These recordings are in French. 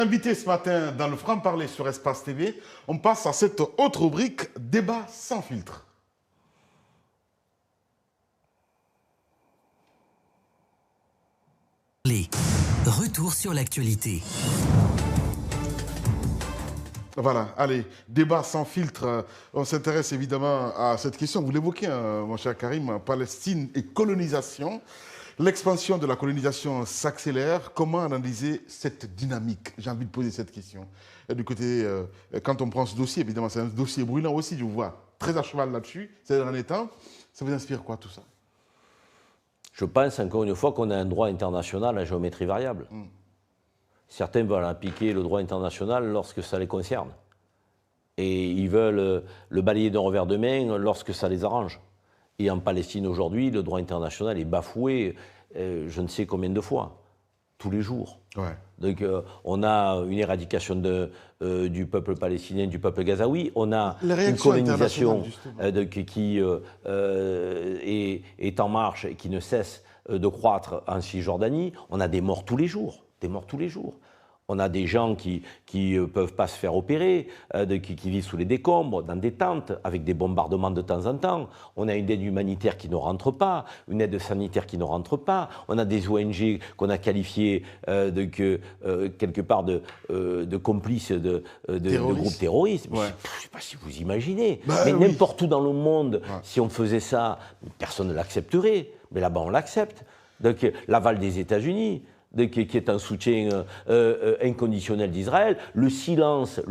Invité ce matin dans le franc-parler sur Espace TV, on passe à cette autre rubrique, débat sans filtre. Retour sur l'actualité. Voilà, allez, débat sans filtre. On s'intéresse évidemment à cette question. Vous l'évoquez, mon cher Karim, Palestine et colonisation. L'expansion de la colonisation s'accélère. Comment analyser cette dynamique? J'ai envie de poser cette question. Et du côté, quand on prend ce dossier, évidemment, c'est un dossier brûlant aussi, je vous vois très à cheval là-dessus, ces derniers temps. Ça vous inspire quoi, tout ça? Je pense encore une fois qu'on a un droit international à géométrie variable. Certains veulent appliquer le droit international lorsque ça les concerne. Et ils veulent le balayer d'un revers de main lorsque ça les arrange. Et en Palestine aujourd'hui, le droit international est bafoué je ne sais combien de fois, tous les jours. Ouais. Donc on a une éradication du peuple palestinien, du peuple gazaoui, on a une colonisation qui est en marche et qui ne cesse de croître en Cisjordanie, on a des morts tous les jours, On a des gens qui ne peuvent pas se faire opérer, qui vivent sous les décombres, dans des tentes, avec des bombardements de temps en temps. On a une aide humanitaire qui ne rentre pas, une aide sanitaire qui ne rentre pas. On a des ONG qu'on a qualifiées quelque part de complices de groupes terroristes. Ouais. Je ne sais pas si vous imaginez. Mais oui. N'importe où dans le monde, si on faisait ça, personne ne l'accepterait. Mais là-bas, on l'accepte. Donc l'aval des États-Unis, qui est un soutien inconditionnel d'Israël, le silence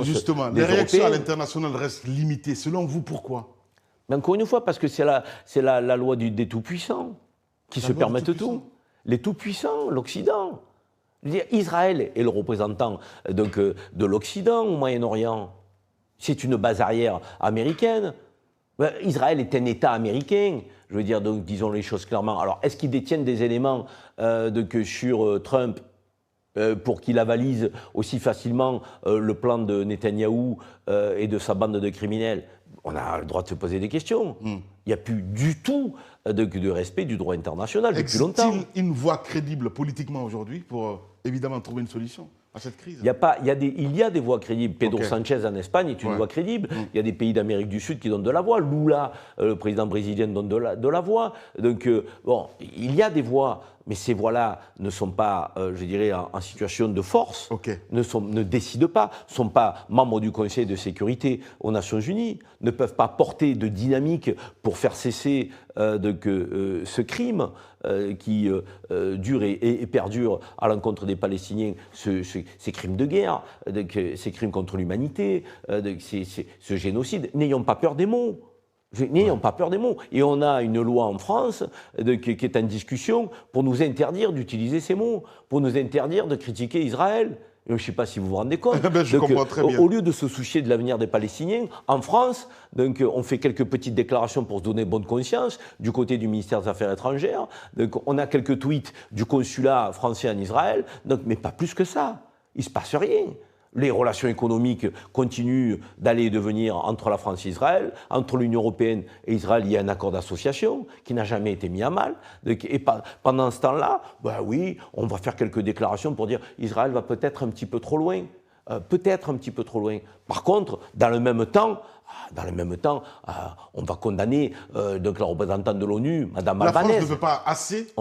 Justement, des les réactions Européens, à l'international restent limitées. Selon vous, pourquoi? Mais encore une fois, parce que c'est la loi des tout-puissants qui se permettent tout. Les tout-puissants, l'Occident. Israël est le représentant de l'Occident au Moyen-Orient. C'est une base arrière américaine. Israël est un État américain. Je veux dire, donc, disons les choses clairement. Alors, est-ce qu'ils détiennent des éléments sur Trump pour qu'il avalise aussi facilement le plan de Netanyahou et de sa bande de criminels? On a le droit de se poser des questions. Il n'y a plus du tout de respect du droit international depuis longtemps. Existe-t-il une voie crédible politiquement aujourd'hui pour évidemment trouver une solution à cette crise? Il y a des voies crédibles. Pedro Sanchez en Espagne est une voie crédible. Il y a des pays d'Amérique du Sud qui donnent de la voix. Lula, le président brésilien, donne de la voix. Donc, il y a des voies, mais ces voies-là ne sont pas, je dirais, en situation de force, ne décident pas, ne sont pas membres du Conseil de sécurité aux Nations Unies, ne peuvent pas porter de dynamique pour faire cesser ce crime qui dure et perdure à l'encontre des Palestiniens, ces crimes de guerre, ces crimes contre l'humanité, ce génocide. N'ayons pas peur des mots. N'ayons pas peur des mots. Et on a une loi en France qui est en discussion pour nous interdire d'utiliser ces mots, pour nous interdire de critiquer Israël. Je ne sais pas si vous vous rendez compte. Je comprends très bien. Au lieu de se soucier de l'avenir des Palestiniens, en France, on fait quelques petites déclarations pour se donner bonne conscience du côté du ministère des Affaires étrangères. Donc, on a quelques tweets du consulat français en Israël, mais pas plus que ça. Il ne se passe rien. Les relations économiques continuent d'aller et de venir entre la France et Israël. Entre l'Union européenne et Israël, il y a un accord d'association qui n'a jamais été mis à mal. Et pendant ce temps-là, oui, on va faire quelques déclarations pour dire Israël va peut-être un petit peu trop loin. Par contre, dans le même temps, on va condamner la représentante de l'ONU, Mme Albanese. La France ne veut pas assez